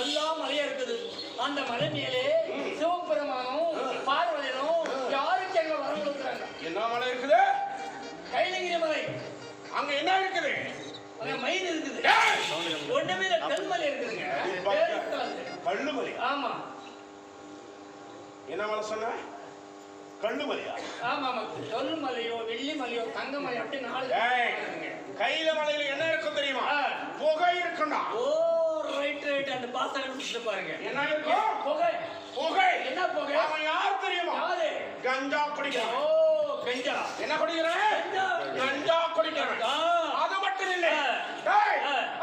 எல்லாம் மலையா இருக்குது. அந்த மலை மேலே சிவபெருமானும் பார்வதியும் யாருக்கு எங்க வரம் கொடுக்குறாங்க. என்ன மலை இருக்குது? கைலகிரி மலை. அங்க என்ன இருக்குது? அங்க மயில் இருக்குது. ஒண்ணுமே கல்மலை இருக்குதுங்க. கல்லுமலை. ஆமா. என்ன மலை சொன்ன? கல்லுமலையா? ஆமா ஆமா. கல்லுமலையோ வெள்ளிமலையோ தங்கமலை அப்படி 4 கையில மலையில என்ன இருக்கும் தெரியுமா? புகை இருக்கும்டா. ஓ ரைட் ரைட். அந்த பாசனை முடிச்சு பாருங்க. என்ன இருக்கும்? புகை. புகை. என்ன புகை? அவன் யார் தெரியுமா? யாரு? கஞ்சா குடிக்கிறான். ஓ கஞ்சா. என்ன குடிக்கிறான்? கஞ்சா குடிக்கிறான். அது மட்டும் இல்ல.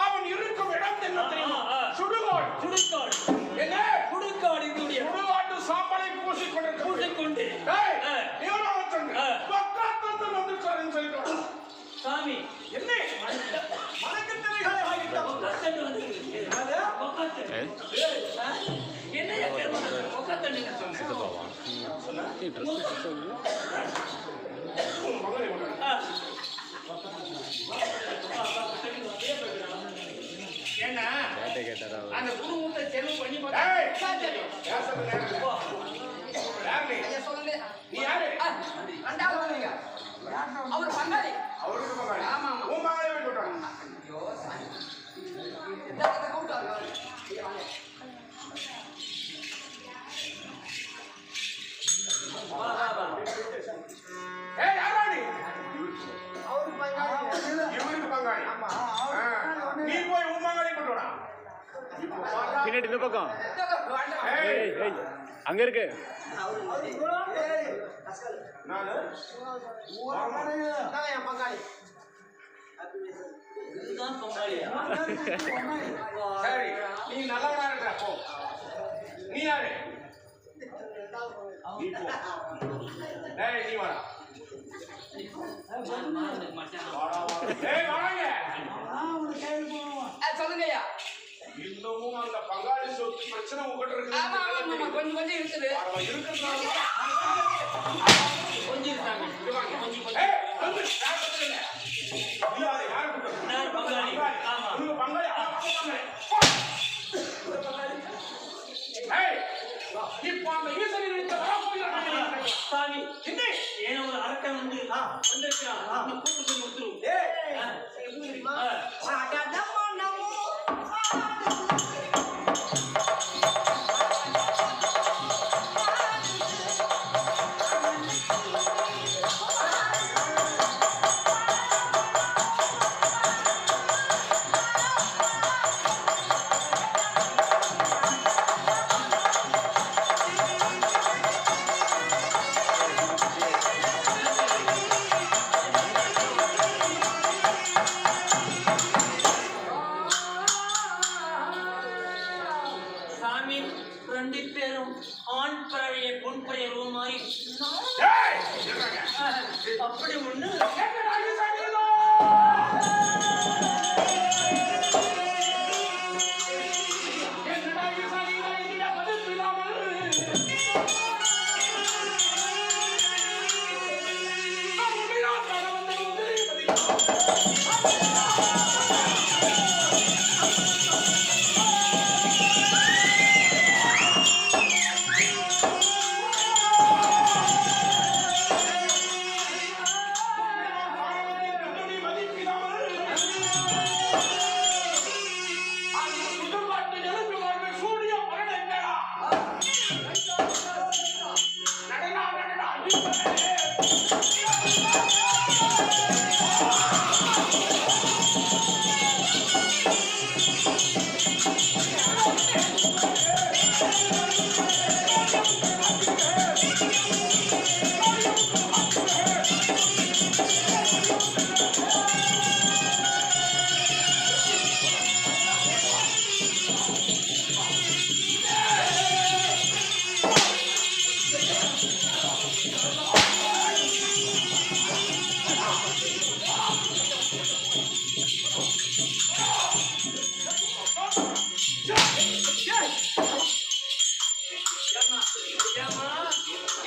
அவன் இருக்கும் இடம் என்ன தெரியுமா? சுடுகாடு. சுடுகாடு. என்ன? சுடுகாடு. இதுடைய சுடுகாட்டு சாம்பலை பூசிக்கொண்டு சாமி என்ன மனக்கட்டளைகளை ஆகிட்டான். என்ன ஒக்கத்தண்ணிங்க சொன்ன ஏன்னா அந்த குடும்பத்தை செலவு பண்ணி நீ யாரு? அவர் பங்காளி. அவருக்கு பங்காளி. ஆமா ஆமா. உன் பங்காளி போய் போட்டாங்க. பின்னாடி இந்த பக்கம் அங்க இருக்கு. சரி நீ நல்லவனா இருக்கிற போ. நீ யாரு? நீ போ. டேய் நீ வாடா. ஏய் வாங்க. சொல்லுங்கய்யா. இன்னமும் அந்த பங்காளி சொத்து பிரச்சனை உங்ககிட்ட இருக்குது. ஆமா ஆமா கொஞ்சம் கொஞ்சம் இருக்குது. இருக்குதுனால கொஞ்சம் இருக்காங்க. ஏய் வந்து சாப்பிடுங்க. நீ யாரு? யாரு கூப்பிடுற? நான் பங்காளி. ஆமா நீங்க பங்காளி. ஏய் இப்போ அந்த ஈசனின் இந்த வரப்போகிறான் சாமி. என்ன? ஏனோ ஒரு அரக்கன் வந்து வந்திருக்கான். அந்த கூட்டு போய் கொடுத்துரு. ஏய் எப்படி தெரியுமா? நமோ நமோ அப்படி ஒண்ணு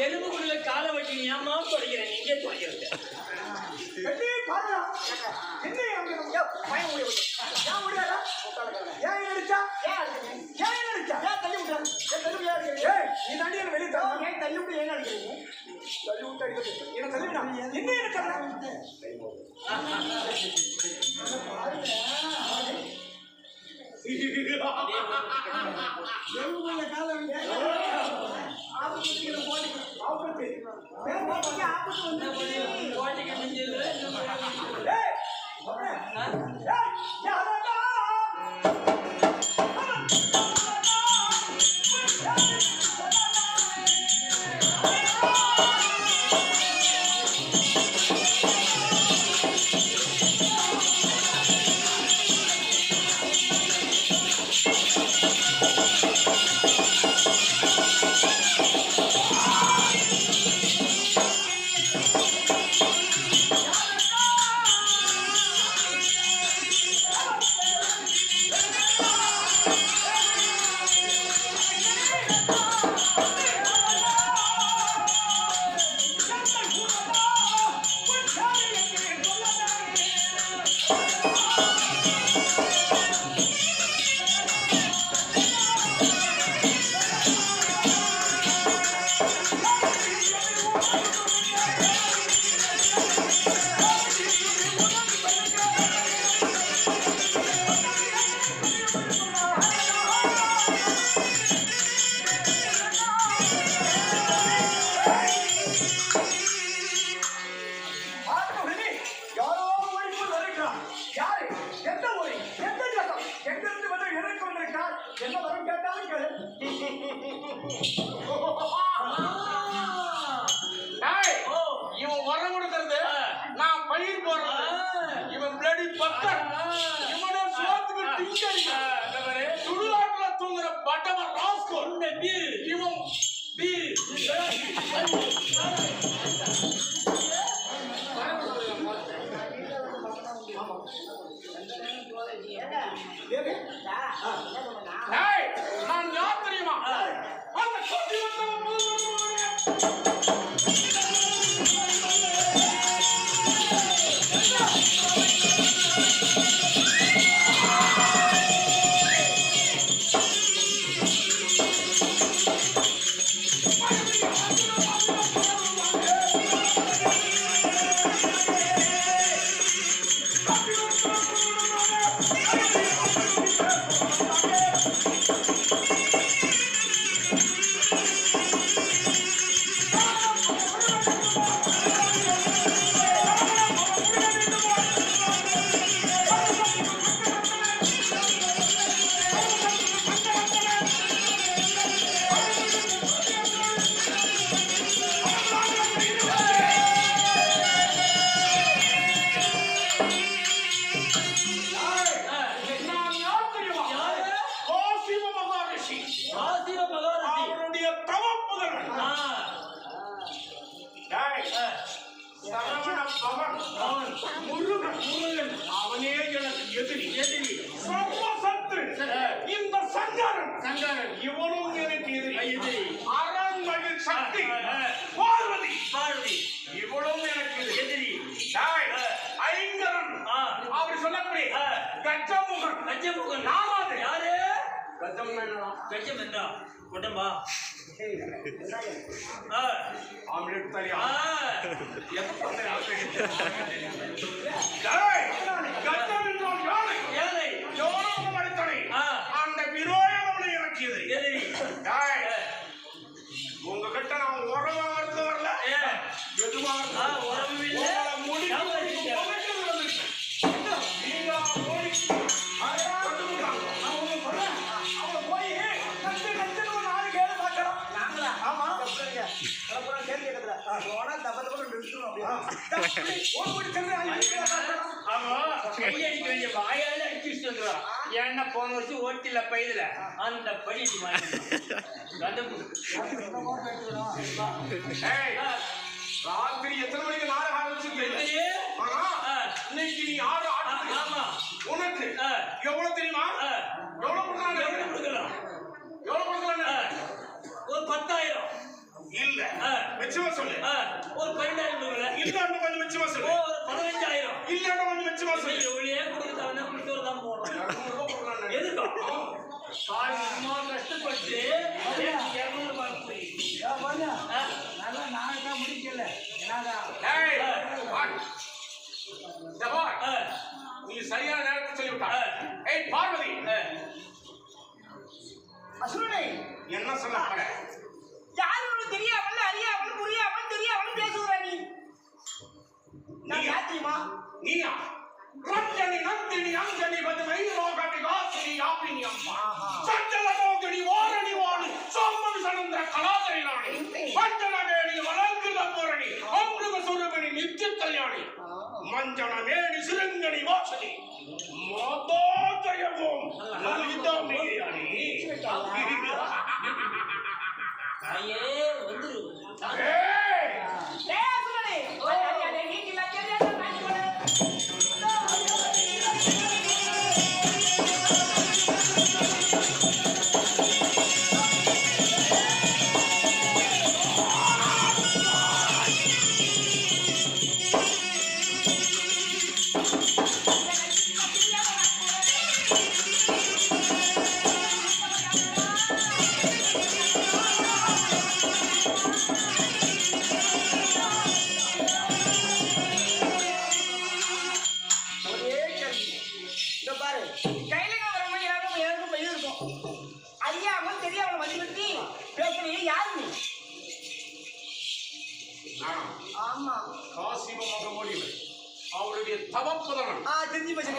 எலும்புக்குள்ள காலை வச்சு ஏமா தொடக்கிறேன் நீங்க தொடக்கிறது என்ன தள்ளி விட்டு அடிக்கிறது. என்ன தள்ளிவிடா? என்ன என்ன தள்ளா? இவன் வரம் கொடுக்கறது நான் பயிர் போடுறது. இவன் பிளடி பக்கர். இவனே சோத்துக்கு டிங்கரி. சுடுகாட்டுல தூங்குற பட்டவன் ராஸ்கோ. இவன் பீர். நான் யார் தெரியுமா? அந்த கொட்டி அவனே எனக்கு எதிரி. சர்வசத்ரு. இந்த சங்கரன் இவனும் எனக்கு எதிரி. அரண்மனையில் சக்தி பார்வதி இவனும் எனக்கு எதிரி. ஐங்கரன் அப்படி சொல்லக்கூடிய கஜமுகன் நாலாவது யாரு? கஜம் என்றா உடம்பா ஆம்லெட் தலியா கஜம் என்றால் யானை. யோகம் அடித்தனை அந்த விரோதம் எனக்கு எதிரி. உங்க கிட்ட நான் உறவு வரல. எதுவா உறவு என்ன போன வருஷம் ஓட்டில பயில அந்த படி ராத்திரி எத்தனை மணிக்கு நாடகம் ஆரம்பிச்சு இன்னைக்கு நீ ஆடு உனக்கு எவ்வளவு தெரியுமா? எவ்வளவு கொடுக்கலாம்? ஒரு 10,000 இல்ல மிச்சமா சொல்லு. ஒரு 12,000 இல்ல கொஞ்சம் மிச்சமா சொல்லு. ஒரு 15,000 இல்ல கொஞ்சம் மிச்சமா சொல்லு. ஒளியே கொடுத்தவன குடுத்தவன தான் போறோம். எதுக்கு சும்மா கஷ்டப்பட்டு 200 ரூபாய் நல்லா நாளைக்கு முடிக்க ஏய், வாட்? இந்த பார். நீ சரியான நேரத்தில் சொல்லிவிட்டாய். ஏய் பார்வதி, அசுரனே என்ன சொல்ல போற? யாரும் தெரியாமல் அறியாமல் புரியாமல் தெரியாமல் பேசுகிற நீ நான் யார் தெரியுமா? நீயா? ரஞ்சனி நந்தினி அஞ்சனி பதுமை ரோகணி வாசினி யாப்பினி அம்மா சஞ்சல மோகினி வாரணி வாணி சோமன் சனந்திர கலாதரி ராணி பஞ்சனமேனி வளங்குல பூரணி அமிர்த சுரபணி நித்திய கல்யாணி மஞ்சனமேனி சிறுங்கனி வாசனி மோதோதயவோம் லலிதமேயானி ஐயே வந்துரு ஏய் அசுரனே அடே நீங்க தெரியாத நான் சொல்றேன் ஆமா காசிம மகமொழிகள் அவருடைய தவப்பதனம் தெரிஞ்சு போச்சு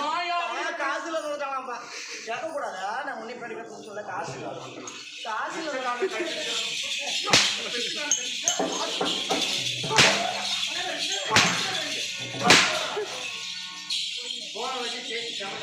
காசுல கொடுக்கலாம்ப்பா கேட்க கூடாதா நான் முன்னே படிக்க சொல்ல காசுல போன வச்சு சேர்த்து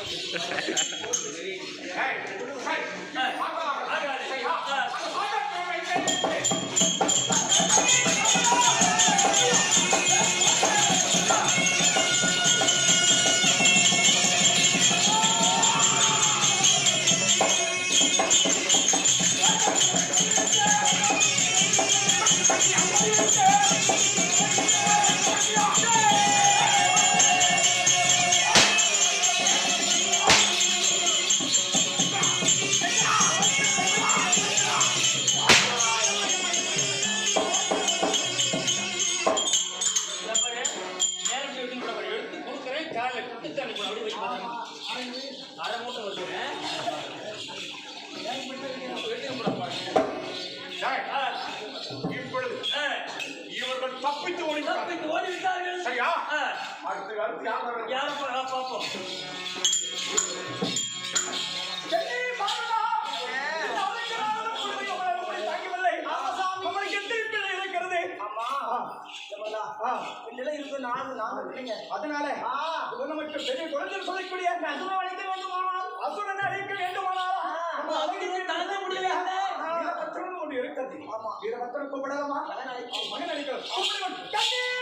இப்பொழுது இவர்கள் தப்பித்து ஓடிவிட்டார்கள். சரியா? அடுத்து யார் பார்ப்போம் அதனால மட்டும் பெரிய குழந்தை சொல்லக்கூடிய அசுரன் அழைக்க வேண்டுமானால் அசுரனை அழைக்க வேண்டுமானால் தாங்க முடியல வீரபத்திரன் ஒன்று இருக்கிறது. ஆமா வீரபத்திரன் கூப்பிடலாமா? மகன் அழைக்கிறோம்.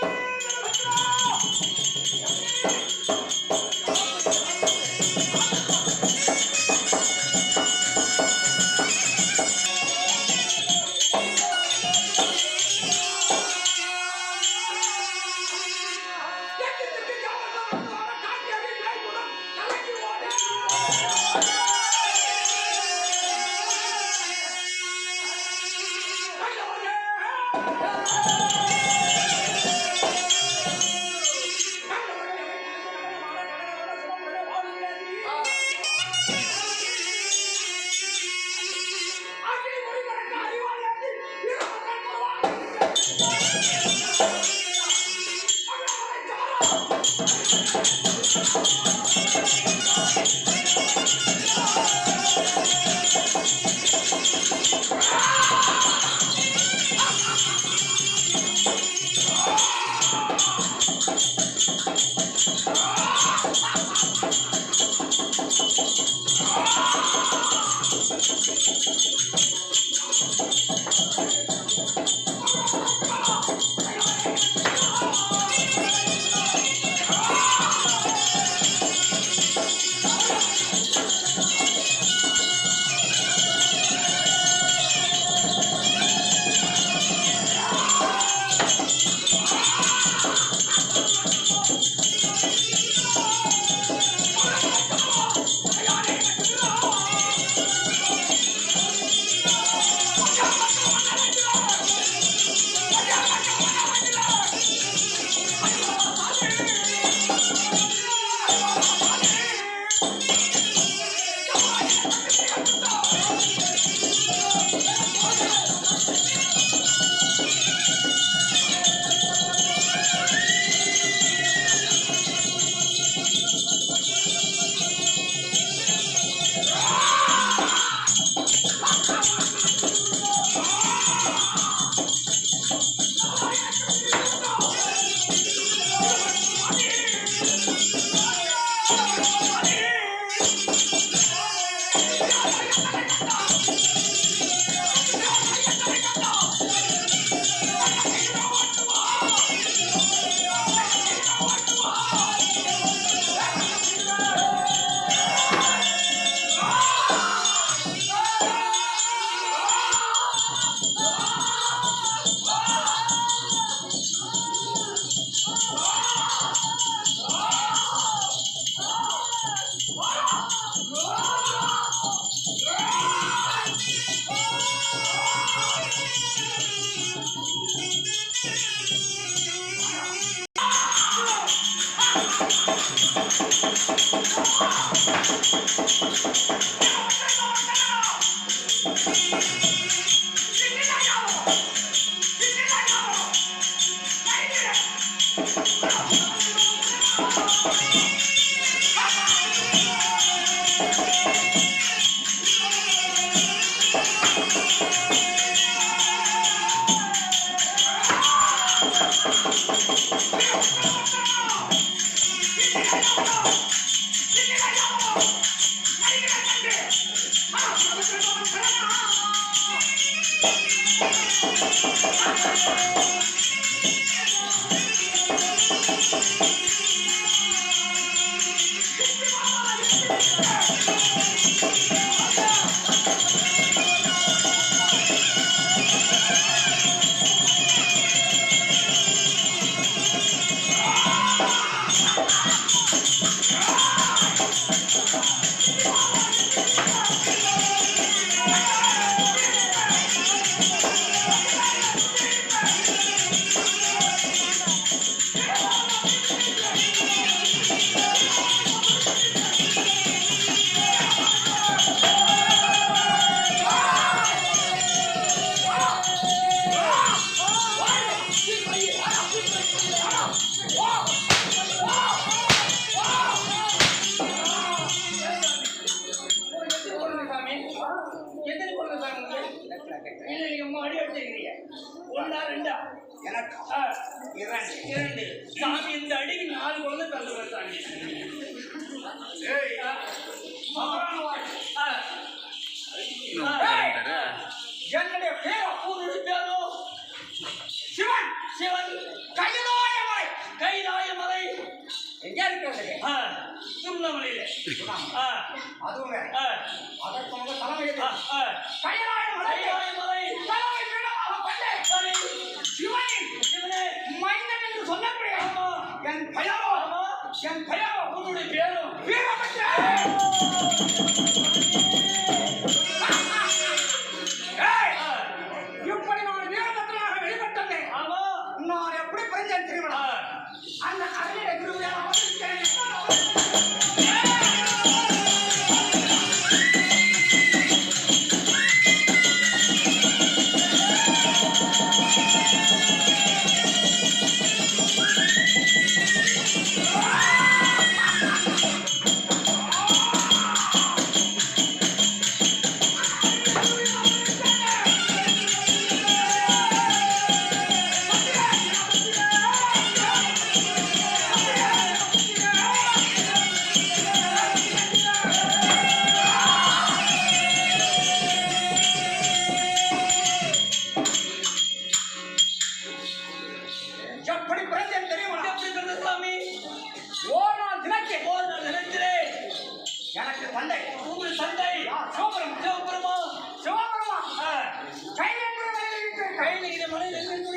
எத்தனை குழந்தை சாமி? இல்ல நீங்க மாடி அடிச்சிருக்கீங்க. ஒண்ணா ரெண்டா? எனக்கு இரண்டு. சாமி இந்த அடிக்கு 4 குழந்தை பிறந்து சாமி. என்னுடைய பேர் உன்னுடைய பேரோ சிவன். சிவன். கைலாயமலை. கைலாயமலை. எங்க இருக்கிறது? திருவண்ணாமலையில. அதுவும் ஆ. அதற்கு உங்க தலைமை எது? ஆ. கைலாயமலை. கைலாயமலை. தலைமை பீடமாக கொண்டே சரி. சிவனின் சிவனே. மைந்தன் என்று சொல்லக்கூடிய ஆமா. என் பெயரோ ஆமா. என் பெயரோ உன்னுடைய பேரோ வீரபத்ரன். இப்படி நான் வீரபத்ரனாக வெளிப்பட்டது ஆமா. நான் எப்படி பிறந்தேன் தெரியுமா? அந்த அறையில குருவியாக வந்திருக்கிறேன். எப்படி பிறந்தேன் தெரியுமா? எப்படி பிறந்த சாமி? ஓரால் தினಕ್ಕೆ ஒரு நாள் நினைக்கிறே எனக்கு தந்தை உங்கள் தந்தை சிவபெருமா சிவபெருமா சிவபெருமா ஆ. கையில் மலையில் கையில் மலையில்